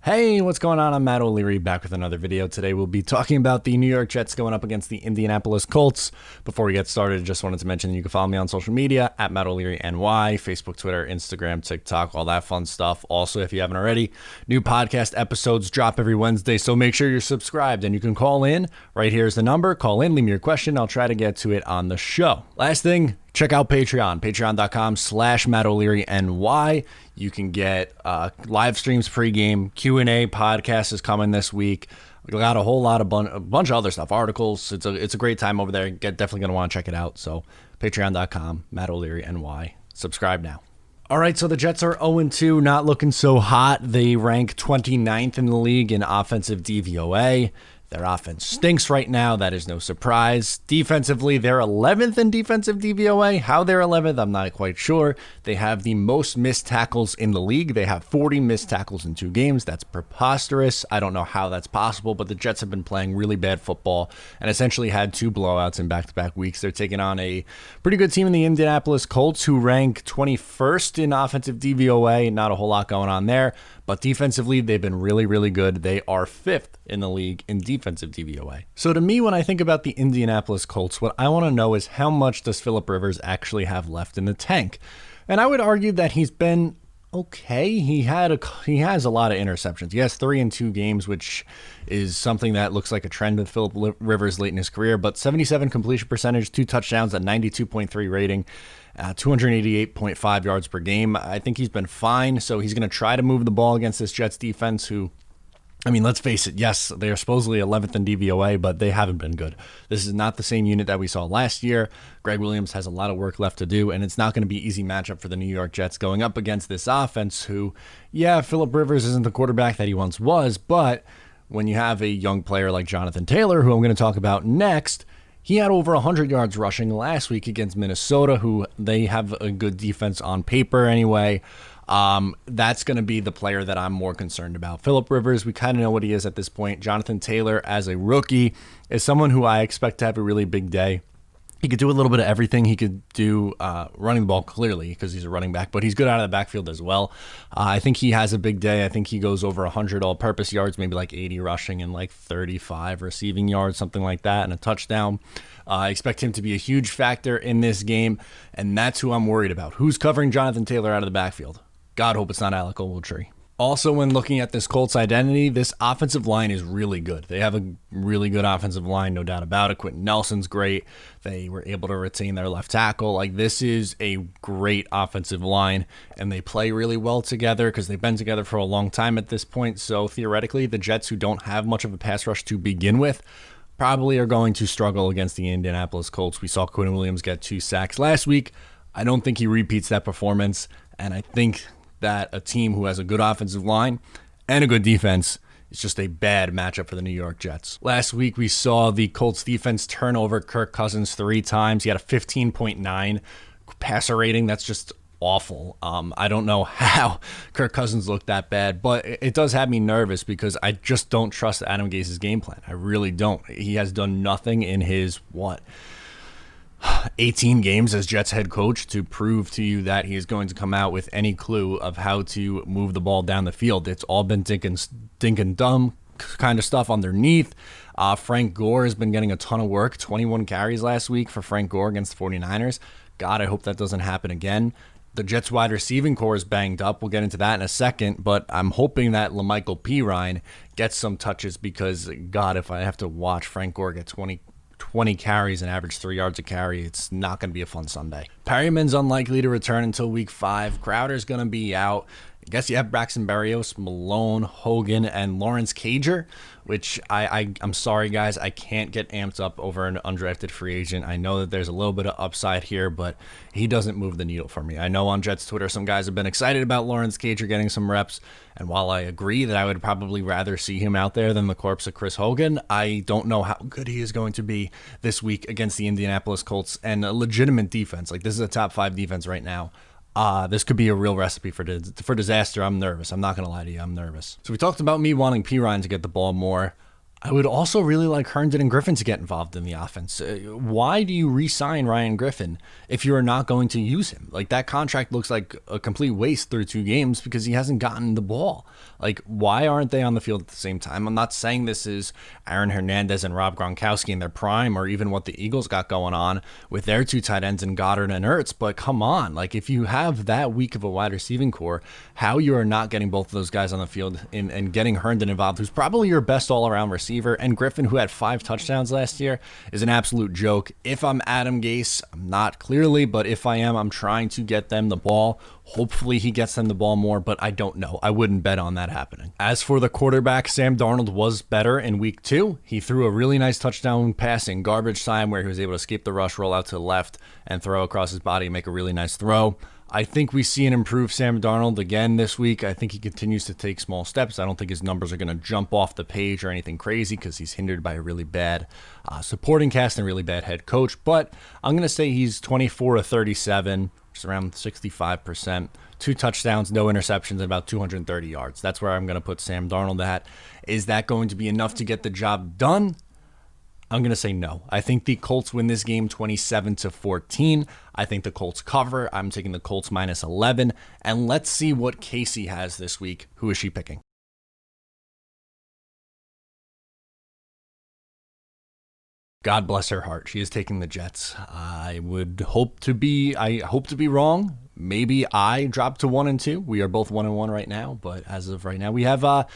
Hey, what's going on? I'm Matt O'Leary back with another video. Today we'll be talking about the New York Jets going up against the Indianapolis Colts. Before we get started, I just wanted to mention that you can follow me on social media at Matt O'Leary NY, Facebook, Twitter, Instagram, TikTok, all that fun stuff. Also, if you haven't already, new podcast episodes drop every Wednesday, so make sure you're subscribed and you can call in. Right here's the number. Call in, leave me your question. I'll try to get to it on the show. Last thing, check out Patreon, patreon.com/Matt O'Leary NY. You can get live streams pregame, Q&A podcast is coming this week. We got a whole lot of a bunch of other stuff, articles. It's a great time over there. Definitely going to want to check it out. So patreon.com/Matt O'Leary NY. Subscribe now. All right, so the Jets are 0-2, not looking so hot. They rank 29th in the league in offensive DVOA. Their offense stinks right now. That is no surprise. Defensively, they're 11th in defensive DVOA. How they're 11th, I'm not quite sure. They have the most missed tackles in the league. They have 40 missed tackles in 2 games. That's preposterous. I don't know how that's possible, but the Jets have been playing really bad football and essentially had 2 blowouts in back-to-back weeks. They're taking on a pretty good team in the Indianapolis Colts, who rank 21st in offensive DVOA. Not a whole lot going on there. But defensively, they've been really, really good. They are 5th in the league in defensive DVOA. So to me, when I think about the Indianapolis Colts, what I want to know is how much does Philip Rivers actually have left in the tank? And I would argue that he's been okay. He has a lot of interceptions. He has 3 in 2 games, which is something that looks like a trend with Philip Rivers late in his career. But 77 completion percentage, 2 touchdowns at 92.3 rating. 288.5 yards per game. I think he's been fine, so he's going to try to move the ball against this Jets defense who, I mean, let's face it, yes, they are supposedly 11th in DVOA, but they haven't been good. This is not the same unit that we saw last year. Greg Williams has a lot of work left to do, and it's not going to be an easy matchup for the New York Jets going up against this offense who, yeah, Philip Rivers isn't the quarterback that he once was, but when you have a young player like Jonathan Taylor, who I'm going to talk about next, he had over 100 yards rushing last week against Minnesota, who they have a good defense on paper anyway. That's going to be the player that I'm more concerned about. Philip Rivers, we kind of know what he is at this point. Jonathan Taylor, as a rookie, is someone who I expect to have a really big day. He could do a little bit of everything. He could do running the ball clearly because he's a running back, but he's good out of the backfield as well. I think he has a big day. I think he goes over 100 all-purpose yards, maybe like 80 rushing and like 35 receiving yards, something like that, and a touchdown. I expect him to be a huge factor in this game, and that's who I'm worried about. Who's covering Jonathan Taylor out of the backfield? God hope it's not Alec Ogletree. Also, when looking at this Colts identity, this offensive line is really good. They have a really good offensive line, no doubt about it. Quentin Nelson's great. They were able to retain their left tackle. Like, this is a great offensive line, and they play really well together because they've been together for a long time at this point. So, theoretically, the Jets, who don't have much of a pass rush to begin with, probably are going to struggle against the Indianapolis Colts. We saw Quinn Williams get 2 sacks last week. I don't think he repeats that performance, and I think that a team who has a good offensive line and a good defense is just a bad matchup for the New York Jets. Last week, we saw the Colts defense turn over Kirk Cousins 3 times. He had a 15.9 passer rating. That's just awful. I don't know how Kirk Cousins looked that bad, but it does have me nervous because I just don't trust Adam Gase's game plan. I really don't. He has done nothing in his, 18 games as Jets head coach to prove to you that he is going to come out with any clue of how to move the ball down the field. It's all been dink and dumb kind of stuff underneath. Frank Gore has been getting a ton of work. 21 carries last week for Frank Gore against the 49ers. God, I hope that doesn't happen again. The Jets wide receiving core is banged up. We'll get into that in a second, but I'm hoping that LaMichael Pirine gets some touches because, God, if I have to watch Frank Gore get 20 carries and average 3 yards a carry, it's not going to be a fun Sunday. Perryman's unlikely to return until week 5. Crowder's going to be out. I guess you have Braxton Berrios, Malone, Hogan, and Lawrence Cager, which I'm sorry, guys. I can't get amped up over an undrafted free agent. I know that there's a little bit of upside here, but he doesn't move the needle for me. I know on Jets Twitter, some guys have been excited about Lawrence Cager getting some reps, and while I agree that I would probably rather see him out there than the corpse of Chris Hogan, I don't know how good he is going to be this week against the Indianapolis Colts and a legitimate defense. Like, this is a top 5 defense right now. This could be a real recipe for disaster. I'm nervous. I'm not going to lie to you. I'm nervous. So we talked about me wanting Pirine to get the ball more. I would also really like Herndon and Griffin to get involved in the offense. Why do you re-sign Ryan Griffin if you are not going to use him? Like, that contract looks like a complete waste through 2 games because he hasn't gotten the ball. Like, why aren't they on the field at the same time? I'm not saying this is Aaron Hernandez and Rob Gronkowski in their prime, or even what the Eagles got going on with their 2 tight ends in Goddard and Ertz, but come on. Like, if you have that weak of a wide receiving core, how you are not getting both of those guys on the field and getting Herndon involved, who's probably your best all-around receiver, and Griffin, who had 5 touchdowns last year, is an absolute joke. If I'm Adam Gase, I'm not clearly, but if I am, I'm trying to get them the ball. Hopefully he gets them the ball more, but I don't know. I wouldn't bet on that happening. As for the quarterback, Sam Darnold was better in week 2. He threw a really nice touchdown pass in garbage time where he was able to escape the rush, roll out to the left, and throw across his body and make a really nice throw. I think we see an improved Sam Darnold again this week. I think he continues to take small steps. I don't think his numbers are going to jump off the page or anything crazy because he's hindered by a really bad supporting cast and a really bad head coach. But I'm going to say he's 24 of 37, which is around 65%. 2 touchdowns, no interceptions, and about 230 yards. That's where I'm going to put Sam Darnold at. Is that going to be enough to get the job done? I'm going to say no. I think the Colts win this game 27-14. I think the Colts cover. I'm taking the Colts minus 11. And let's see what Casey has this week. Who is she picking? God bless her heart. She is taking the Jets. I hope to be wrong. Maybe I drop to 1-2. We are both 1-1 right now, but as of right now, we have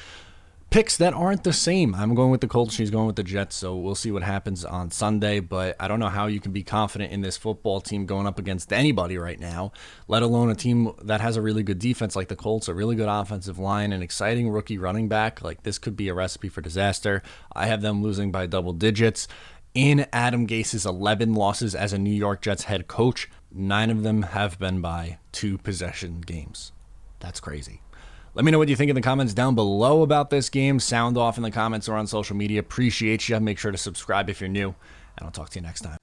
picks that aren't the same. I'm going with the Colts. She's going with the Jets, so we'll see what happens on Sunday. But I don't know how you can be confident in this football team going up against anybody right now, let alone a team that has a really good defense like the Colts, a really good offensive line, an exciting rookie running back. Like, this could be a recipe for disaster. I have them losing by double digits. In Adam Gase's 11 losses as a New York Jets head coach, 9 of them have been by 2-possession games. That's crazy. Let me know what you think in the comments down below about this game. Sound off in the comments or on social media. Appreciate you. Make sure to subscribe if you're new, and I'll talk to you next time.